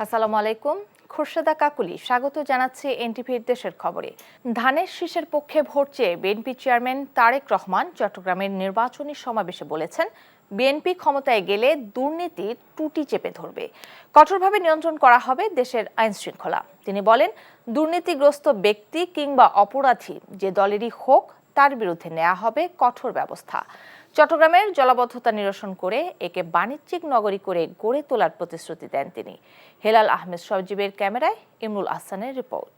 আসসালামু আলাইকুম। খোরশেদা কাকুলি স্বাগত জানাচ্ছি এনটিভির দেশের খবরে। ধানের শীষের পক্ষে ভোট চেয়ে বিএনপি চেয়ারম্যান তারেক রহমান চট্টগ্রামের নির্বাচনী সমাবেশে বলেছেন, বিএনপি ক্ষমতায় গেলে দুর্নীতির টুটি চেপে ধরবে, কঠোরভাবে নিয়ন্ত্রণ করা হবে দেশের আইন শৃঙ্খলা। তিনি বলেন, দুর্নীতিগ্রস্ত ব্যক্তি কিংবা অপরাধী যে দলেরই হোক তার বিরুদ্ধে নেওয়া হবে কঠোর ব্যবস্থা। চট্টগ্রামের জলাবদ্ধতা নিরসন করে একে বাণিজ্যিক নগরী করে গড়ে তোলার প্রতিশ্রুতি দেন তিনি। হেলাল আহমেদ সজীবের ক্যামেরায় ইমরুল আহসানের রিপোর্ট।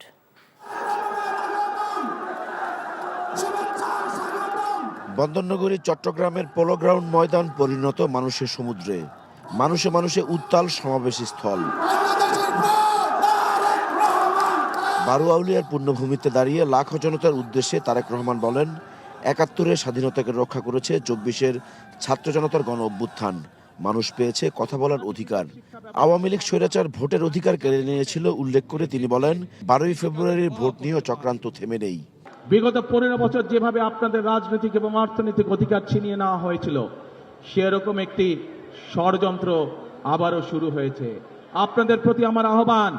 বন্দরনগরী চট্টগ্রামের পোলো গ্রাউন্ড ময়দান পরিণত মানুষের সমুদ্রে, মানুষে মানুষে উত্তাল সমাবেশী স্থল। বারুয়াউলিয়ার পূর্ণভূমিতে দাঁড়িয়ে লাখো জনতার উদ্দেশ্যে তারেক রহমান বলেন, ৭১-এর স্বাধীনতাকে রক্ষা করেছে ২৪-এর ছাত্র জনতার গণ অভ্যুত্থান। মানুষ পেয়েছে কথা বলার অধিকার। আওয়ামী লীগ স্বৈরাচার ভোটের অধিকার কেড়ে নিয়েছিল উল্লেখ করে তিনি বলেন, ১২ই ফেব্রুয়ারির ভোট নিয়েও চক্রান্ত থেমে নেই। বিগত ১৫ বছর যেভাবে আপনাদের রাজনৈতিক এবং অর্থনৈতিক অধিকার ছিনিয়ে নেওয়া হয়েছিল, সেরকম একটি ষড়যন্ত্র আবারও শুরু হয়েছে। আপনাদের প্রতি আমার আহ্বান,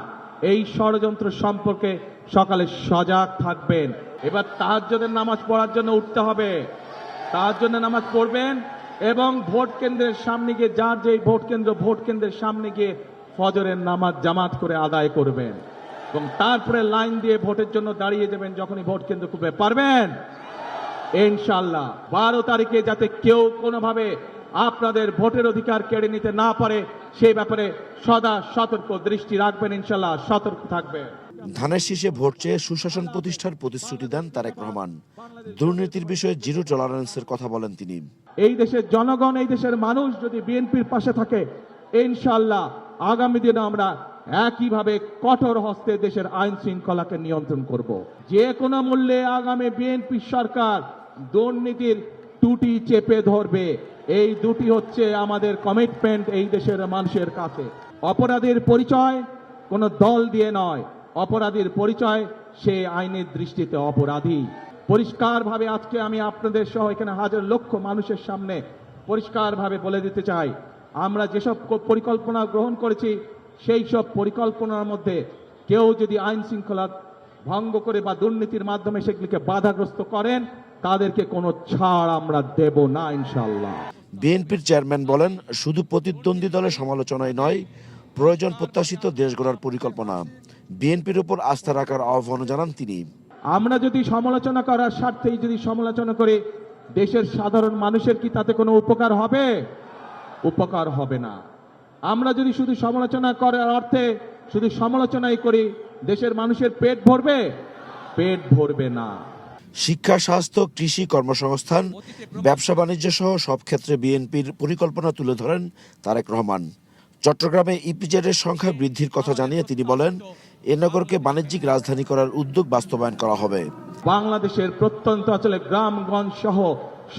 এই ষড়যন্ত্র সম্পর্কে সকালে সজাগ থাকবেন। এবার তাহাজ্জুদের নামাজ পড়ার জন্য উঠতে হবে, তাহাজ্জুদের নামাজ পড়বেন এবং ভোট কেন্দ্রের সামনে গিয়ে যার যেই ভোট কেন্দ্রের সামনে গিয়ে ফজরের নামাজ জামাত করে আদায় করবেন এবং তারপরে লাইন দিয়ে ভোটের জন্য দাঁড়িয়ে যাবেন যখনই ভোট কেন্দ্র খুঁজে পারবেন। ইনশাআল্লাহ ১২ তারিখে যাতে কেউ কোনোভাবে আপনাদের ভোটের অধিকার কেড়ে নিতে না পারে সেই ব্যাপারে সদা সতর্ক দৃষ্টি রাখবেন। ইনশাআল্লাহ সতর্ক থাকবেন। ধানের শীষে ভোট চেয়ে সুশাসন প্রতিষ্ঠার প্রতিশ্রুতি দেন তারেক রহমান। দুর্নীতির বিষয়ে জিরো টলারেন্সের কথা বলেন তিনি। এই দেশের জনগণ, এই দেশের মানুষ যদি বিএনপির পাশে থাকে, ইনশাআল্লাহ আগামী দিনে আমরা একইভাবে কঠোর হস্তে দেশের আইন শৃঙ্খলাকে নিয়ন্ত্রণ করব। যে কোনো মূল্যে আগামী বিএনপি সরকার দুর্নীতির টুটি চেপে ধরবে। এই দুটি হচ্ছে আমাদের কমিটমেন্ট এই দেশের মানুষের কাছে। অপরাধীর পরিচয় কোনো দল দিয়ে নয়, অপরাধীর পরিচয় সে আইনের দৃষ্টিতে অপরাধী। পরিষ্কারভাবে আজকে আমি আপনাদের সহ এখানে হাজার লক্ষ মানুষের সামনে পরিষ্কারভাবে বলে দিতে চাই, আমরা যেসব পরিকল্পনা গ্রহণ করেছি সেই সব পরিকল্পনার মধ্যে কেউ যদি আইন শৃঙ্খলা ভঙ্গ করে বা দুর্নীতির মাধ্যমে সেগুলিকে বাধাগ্রস্ত করেন, তাদেরকে কোনো ছাড় আমরা দেব না ইনশাআল্লাহ। বিএনপির চেয়ারম্যান বলেন, শুধু প্রতিদ্বন্দ্বী দলের সমালোচনায় নয়, প্রয়োজন প্রত্যাশিত দেশ গড়ার পরিকল্পনা। বিএনপির উপর আস্থা রাখার আহ্বান জানান তিনি। আমরা যদি সমালোচনা করার স্বার্থেই যদি সমালোচনা করি, দেশের সাধারণ মানুষের কি তাতে কোনো উপকার হবে? উপকার হবে না। আমরা যদি শুধু সমালোচনা করার অর্থে শুধু সমালোচনাই করি, দেশের মানুষের পেট ভরবে? পেট ভরবে না। শিক্ষা, স্বাস্থ্য, কৃষি, কর্মসংস্থান, ব্যবসা বাণিজ্য সহ সব ক্ষেত্রে বিএনপির পরিকল্পনা তুলে ধরেন তারেক রহমান। চট্টগ্রামে ইপিজেডের সংখ্যা বৃদ্ধির কথা জানিয়ে তিনি বলেন, এ নগরকে বাণিজ্যিক রাজধানী করার উদ্যোগ বাস্তবায়ন করা হবে। বাংলাদেশের প্রত্যন্ত অঞ্চলে গ্রামগঞ্জ সহ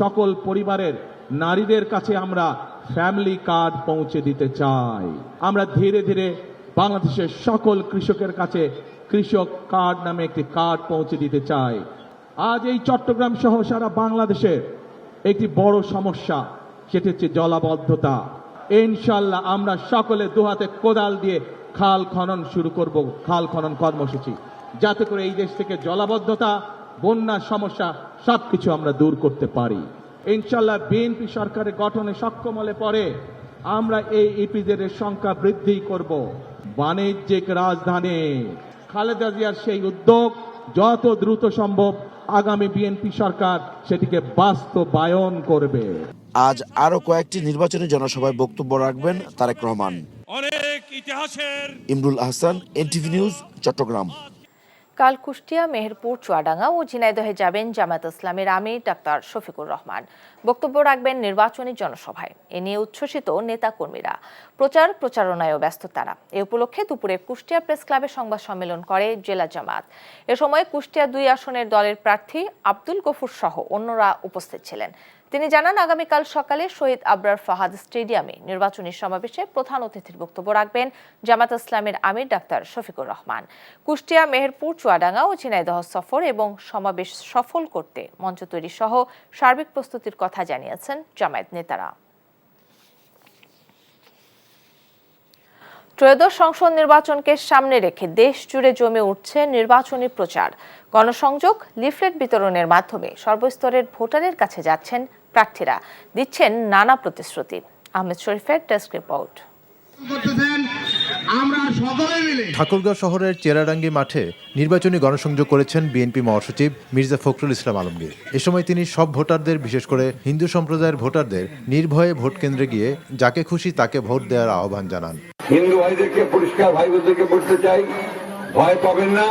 সকল পরিবারের নারীদের কাছে আমরা ফ্যামিলি কার্ড পৌঁছে দিতে চাই। আমরা ধীরে ধীরে বাংলাদেশের সকল কৃষকের কাছে কৃষক কার্ড নামে একটি কার্ড পৌঁছে দিতে চাই। আজ এই চট্টগ্রাম সহ সারা বাংলাদেশের একটি বড় সমস্যা, সেটি হচ্ছে জলাবদ্ধতা। ইনশাআল্লাহ আমরা সকলে দুহাতে কোদাল দিয়ে খাল খনন শুরু করব, খাল খনন কর্মসূচি, যাতে করে এই দেশ থেকে জলাবদ্ধতা, বন্যার সমস্যা সবকিছু আমরা দূর করতে পারি। ইনশাআল্লাহ বিএনপি সরকারের গঠনে সক্ষম হলে পরে আমরা এই ইপিজেডের সংখ্যা বৃদ্ধি করব। বাণিজ্যিক রাজধানী খালেদা জিয়ার সেই উদ্যোগ যত দ্রুত সম্ভব আগামী বিএনপি সরকার সেটিকে বাস্তবায়ন করবে। আজ আরো কয়েকটি নির্বাচনী জনসভায় বক্তব্য রাখবেন তারেক রহমান। অনেক ইতিহাসের ইমরুল আহসান, এনটিভি নিউজ, চট্টগ্রাম। কাল কুষ্টিয়া, মেহেরপুর, চুয়াডাঙ্গা ও ঝিনাইদহে যাবেন জামায়াত ইসলামীর আমির ডাক্তার শফিকুর রহমান। বক্তব্য রাখবেন নির্বাচনী জনসভায়। এ নিয়ে উচ্ছ্বসিত নেতাকর্মীরা। প্রচারণায়ও ব্যস্ত তারা। এ উপলক্ষে দুপুরে কুষ্টিয়া প্রেস ক্লাবে সংবাদ সম্মেলন করে জেলা জামায়াত। এ সময় কুষ্টিয়া ২ আসনের দলের প্রার্থী আব্দুল গফুর সহ অন্যরা উপস্থিত ছিলেন। তিনি জানান, আগামীকাল সকালে শহীদ আবরার ফাহাদ স্টেডিয়ামে নির্বাচনী সমাবেশে প্রধান অতিথির বক্তব্য রাখবেন জামায়াত ইসলামের আমির ডাক্তার শফিকুর রহমান। কুষ্টিয়া, মেহেরপুর, চুয়াডাঙ্গা ও ঝিনাইদহ সফর এবং সমাবেশ সফল করতে মঞ্চ তৈরি সহ সার্বিক প্রস্তুতির কথা জানিয়েছেন জামায়াত নেতারা। ত্রয়োদশ সংসদ নির্বাচনকে সামনে রেখে দেশ জুড়ে জমে উঠছে নির্বাচনী প্রচার। গণসংযোগ, লিফলেট বিতরণের মাধ্যমে সর্বস্তরের ভোটারের কাছে যাচ্ছেন প্রার্থীরা, দিচ্ছেন নানা প্রতিশ্রুতি। আহমেদ শরীফের ডেস্ক রিপোর্ট। ঠাকুরগাঁও শহরের চেরাডাঙ্গি মাঠে নির্বাচনী গণসংযোগ করেছেন বিএনপি মহাসচিব মির্জা ফখরুল ইসলাম আলমগীর। এ সময় তিনি সব ভোটারদের, বিশেষ করে হিন্দু সম্প্রদায়ের ভোটারদের নির্ভয়ে ভোট কেন্দ্রে গিয়ে যাকে খুশি তাকে ভোট দেওয়ার আহ্বান জানান। হিন্দু ভাইদেরকে, পরিষ্কার ভাই বোনদেরকে বলতে চাই, ভয় পাবেন না,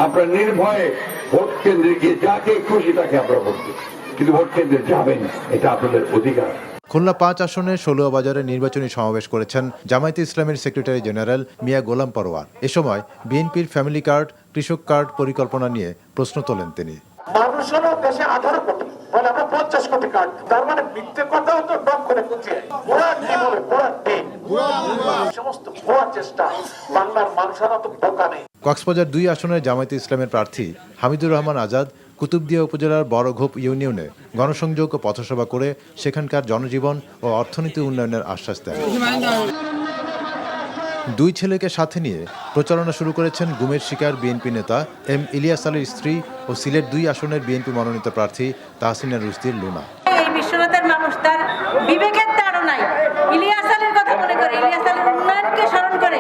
আপনারা নির্ভয়ে ভোট কেন্দ্রে গিয়ে যাকে খুশি তাকে আপনারা ভোট দিন, কিন্তু ভোট কেন্দ্রে যাবেন, এটা আপনাদের অধিকার। খুলনা ৫ আসনের ষোলোয়া বাজারে নির্বাচনী সমাবেশ করেছেন জামায়াতে ইসলামের সেক্রেটারি জেনারেল মিয়া গোলাম পরোয়ার। এ সময় বিএনপির ফ্যামিলি কার্ড, কৃষক কার্ড পরিকল্পনা নিয়ে প্রশ্ন তোলেন তিনি। মানুষ হলো দেশে 18 কোটি, বলে আমরা 50 কোটি কার্ড, তার মানে মিথ্যে কথাও তো ডক করে বুঝিয়ে ওরা কি বলে, ওরা ঠিক সমস্ত ভুয়া চেষ্টা। বাংলার মানুষেরা তো বোকা নেই। কক্সবাজার ২ আসনের জামায়াতে ইসলামের প্রার্থী হামিদুর রহমান আজাদ কুতুবদিয়া উপজেলার বড়ঘোপ ইউনিয়নে গণসংযোগ ও পথসভা করে সেখানকার জনজীবন ও অর্থনীতি উন্নয়নের আশ্বাস দেন। দুই ছেলেকে সাথে নিয়ে প্রচারণা শুরু করেছেন গুমের শিকার বিএনপি নেতা এম ইলিয়াস আলীর স্ত্রী ও সিলেট ২ আসনের বিএনপি মনোনীত প্রার্থী তাহসিনা রুশদীর লুনা। এই বিশ্বনাথের মানুষ তার বিবেকের তাড়না নাই, ইলিয়াস আলীর কথা মনে করে, ইলিয়াস আলীর উন্নয়নকে স্মরণ করে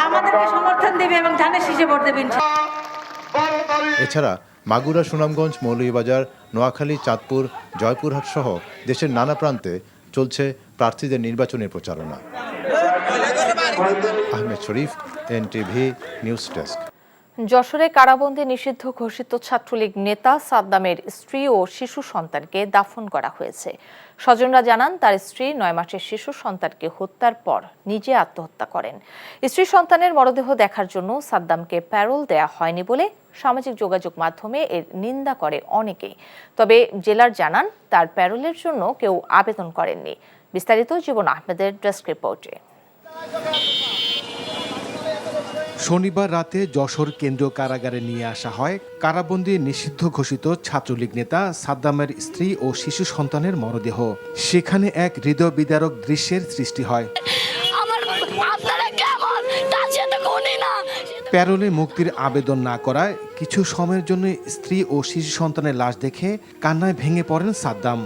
আমাদেরকে সমর্থন দেবে এবং ধানের শীষে ভোট দেবেন। এছাড়া মাগুরা, সুনামগঞ্জ, মৌলভীবাজার, নোয়াখালী, চাঁদপুর, জয়পুরহাট সহ দেশের নানা প্রান্তে চলছে প্রার্থীদের নির্বাচনী প্রচারণা। আহমেদ শরীফ, এনটিভি নিউজ ডেস্ক। যশোরে কারাবন্দী নিষিদ্ধ ঘোষিত ছাত্রলীগ নেতা সাদ্দামের স্ত্রী ও শিশু সন্তানকে দাফন করা হয়েছে। স্বজনরা জানান, তার স্ত্রী ৯ মাসের শিশু সন্তানকে হত্যার পর নিজে আত্মহত্যা করেন। স্ত্রী সন্তানের মরদেহ দেখার জন্য সাদ্দামকে প্যারোল দেয়া হয়নি বলে সামাজিক যোগাযোগ মাধ্যমে এর নিন্দা করে অনেকেই। তবে জেলার জানান, তার প্যারোলের জন্য কেউ আবেদন করেননি। বিস্তারিত জীবন আহমেদের ডেস্ক রিপোর্টে। শনিবার রাতে যশোর কেন্দ্রীয় কারাগারে নিয়ে আসা হয় কারাবন্দী নিষিদ্ধ ঘোষিত ছাত্রলীগ নেতা সাদ্দামের স্ত্রী ও শিশু সন্তানের মরদেহ। সেখানে এক হৃদয় বিদারক দৃশ্যের সৃষ্টি হয়। প্যারোলে মুক্তির আবেদন না করায় কিছু সময়ের জন্য স্ত্রী ও শিশু সন্তানের লাশ দেখে কান্নায় ভেঙে পড়েন সাদ্দাম।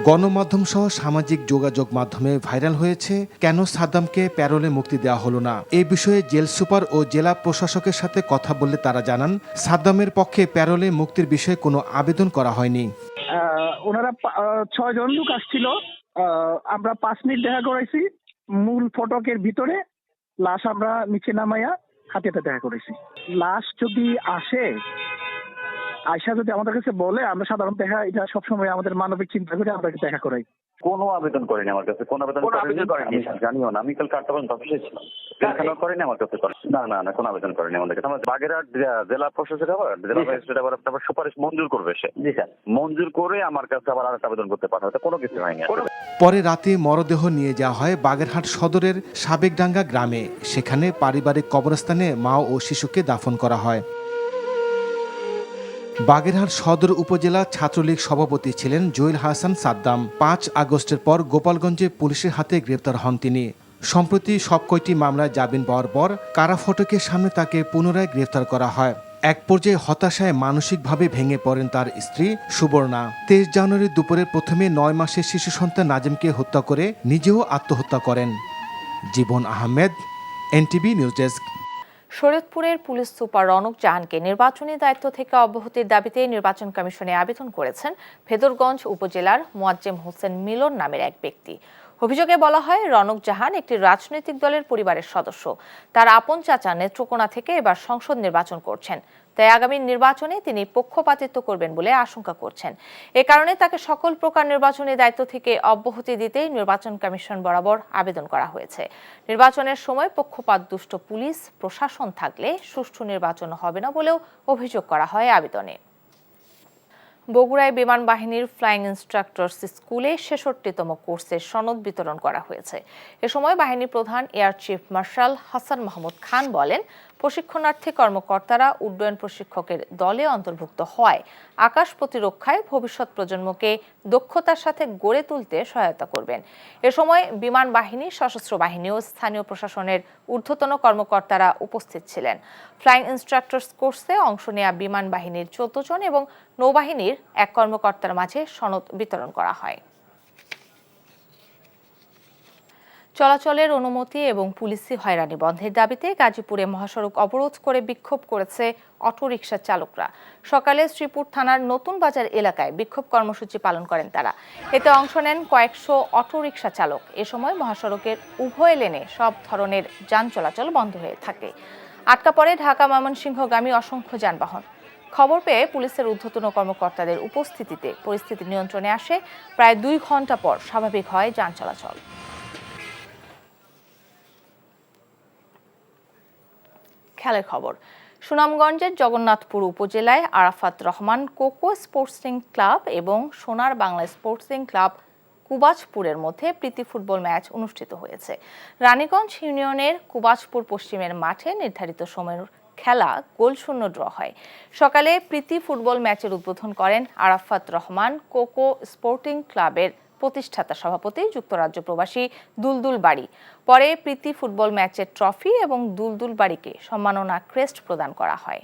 গণমাধ্যম সহ সামাজিক যোগাযোগ মাধ্যমে ভাইরাল হয়েছে কেন সাদ্দামকে প্যারোলে মুক্তি দেওয়া হলো না। এই বিষয়ে জেল সুপার ও জেলা প্রশাসকের সাথে কথা বললে তারা জানান, সাদ্দামের পক্ষে প্যারোলে মুক্তির বিষয়ে কোনো আবেদন করা হয়নি। ওনারা 6 জন লোক আসছিল, আমরা 5 মিনিট দেখা করাইছি। মূল ফটকের ভিতরে লাশ আমরা নিচে নামাইয়া হাতে দেখা করেছি। লাশ যদি আসে, আয়সা যদি আমাদের কাছে বলে, আমরা সাধারণত দেখা, এটা সবসময় আমাদের মানবিক চিন্তা করে আমরা দেখা করাই। কোনো আবেদন করেনি আমার কাছে, কোনো আবেদন করেনি, জানিও না। আমি কাল 4টা পর্যন্ত অফিসে ছিলাম, করেনি আমার কাছে। না, কোনো আবেদন করেনি আমাদের কাছে। আমার বাগেরহাট জেলা প্রশাসক আবার জেলা ম্যাজিস্ট্রেট আবার সুপারিশ মঞ্জুর করবে, সে জি স্যার মঞ্জুর করে আমার কাছে আবার আরেকটা আবেদন করতে পাঠাবে, কোনো কিছু হয়নি। পরে রাতে মরদেহ নিয়ে যাওয়া হয় বাগেরহাট সদরের সাবেকডাঙ্গা গ্রামে। সেখানে পারিবারিক কবরস্থানে মা ও শিশুকে দাফন করা হয়। বাগেরহাট সদর উপজেলা ছাত্রলীগ সভাপতি ছিলেন জুয়েল হাসান সাদ্দাম। 5 আগস্টের পর গোপালগঞ্জে পুলিশের হাতে গ্রেপ্তার হন তিনি। সম্প্রতি সব কয়টি মামলায় জামিন পাওয়ার পর কারা ফটকের সামনে তাকে পুনরায় গ্রেফতার করা হয়। এক পর্যায়ে হতাশায় মানসিকভাবে ভেঙে পড়েন তার স্ত্রী সুবর্ণা। 23 জানুয়ারি দুপুরে প্রথমে 9 মাসের শিশু সন্তান নাজিমকে হত্যা করে নিজেও আত্মহত্যা করেন। Jibon Ahmed, NTV news desk. শরীয়তপুরের পুলিশ সুপার রনক জাহানকে নির্বাচনী দায়িত্ব থেকে অব্যাহতির দাবিতে নির্বাচন কমিশনে আবেদন করেছেন ভেদরগঞ্জ উপজেলার মোয়াজ্জেম হোসেন মিলন নামের এক ব্যক্তি। অভিযোগে বলা হয়, রনক জাহান একটি রাজনৈতিক দলের পরিবারের সদস্য। তার আপন চাচা নেত্রকোনা থেকে এবার সংসদ নির্বাচন করছেন, তাই আগামী নির্বাচনে তিনি পক্ষপাতিত্ব করবেন বলে আশঙ্কা করছেন। এ কারণে তাকে সকল প্রকার নির্বাচনী দায়িত্ব থেকে অব্যাহতি দিতে নির্বাচন কমিশন বরাবর আবেদন করা হয়েছে। নির্বাচনের সময় পক্ষপাত দুষ্ট পুলিশ প্রশাসন থাকলে সুষ্ঠু নির্বাচন হবে না বলেও অভিযোগ করা হয় আবেদনে। বগুড়ায় বিমান বাহিনীর ফ্লাইং ইনস্ট্রাক্টরস স্কুলে ৬৬তম কোর্সের সনদ বিতরণ করা হয়েছে। এ সময় বাহিনী প্রধান air chief marshal Hasan Mahmud Khan বলেন, প্রশিক্ষণার্থী কর্মকর্তারা উড্ডয়ন প্রশিক্ষকের দলে অন্তর্ভুক্ত হয় আকাশ প্রতিরক্ষায় ভবিষ্যৎ প্রজন্মকে দক্ষতার সাথে গড়ে তুলতে সহায়তা করবেন। এ সময় বিমান বাহিনী, সশস্ত্র বাহিনী ও স্থানীয় প্রশাসনের ঊর্ধ্বতন কর্মকর্তারা উপস্থিত ছিলেন। ফ্লাইং ইনস্ট্রাক্টরস কোর্সে অংশ নেওয়া বিমান বাহিনীর 14 জন এবং নৌবাহিনীর এক কর্মকর্তার মাঝে সনদ বিতরণ করা হয়। চলাচলের অনুমতি এবং পুলিশি হয়রানি বন্ধের দাবিতে গাজীপুরে মহাসড়ক অবরোধ করে বিক্ষোভ করেছে অটোরিকশা চালকরা। সকালে শ্রীপুর থানার নতুন বাজার এলাকায় বিক্ষোভ কর্মসূচি পালন করেন তারা। এতে অংশ নেন কয়েকশো অটোরিকশা চালক। এ সময় মহাসড়কের উভয় লেনে সব ধরনের যান চলাচল বন্ধ হয়ে থাকে। আটকা পড়ে ঢাকা ময়মনসিংহগামী অসংখ্য যানবাহন। খবর পেয়ে পুলিশের ঊর্ধ্বতন কর্মকর্তাদের উপস্থিতিতে পরিস্থিতি নিয়ন্ত্রণে আসে। প্রায় 2 ঘন্টা পর স্বাভাবিক হয় যান চলাচল। খেলার খবর। সুনামগঞ্জের জগন্নাথপুর উপজেলায় আরাফাত রহমান কোকো স্পোর্টসিং ক্লাব এবং সোনার বাংলা স্পোর্টসিং ক্লাব কুবাজপুরের মধ্যে প্রীতি ফুটবল ম্যাচ অনুষ্ঠিত হয়েছে। রানীগঞ্জ ইউনিয়নের কুবাজপুর পশ্চিমের মাঠে নির্ধারিত সময়ের খেলা গোলশূন্য ড্র হয়। সকালে প্রীতি ফুটবল ম্যাচের উদ্বোধন করেন আরাফাত রহমান কোকো স্পোর্টিং ক্লাবের প্রতিষ্ঠাতা সভাপতি যুক্তরাজ্য প্রবাসী দুলদুল বাড়ি। পরে প্রীতি ফুটবল ম্যাচের ট্রফি এবং দুলদুল বাড়িকে সম্মাননা ক্রেস্ট প্রদান করা হয়।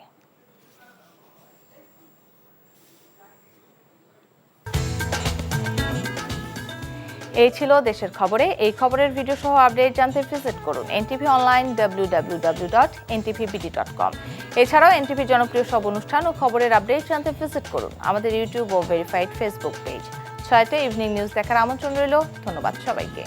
এই ছিল দেশের খবরে। এই খবরের ভিডিও সহ আপডেট জানতে ভিজিট করুন এনটিভি অনলাইন www.ntvbt.com। এছাড়াও এনটিভি জনপ্রিয় সব অনুষ্ঠান ও খবরের আপডেট জানতে ভিজিট করুন আমাদের ইউটিউব ও ভেরিফাইড ফেসবুক পেজ। 6টায় ইভিনিং নিউজ দেখার আমন্ত্রণ রইল। ধন্যবাদ সবাইকে।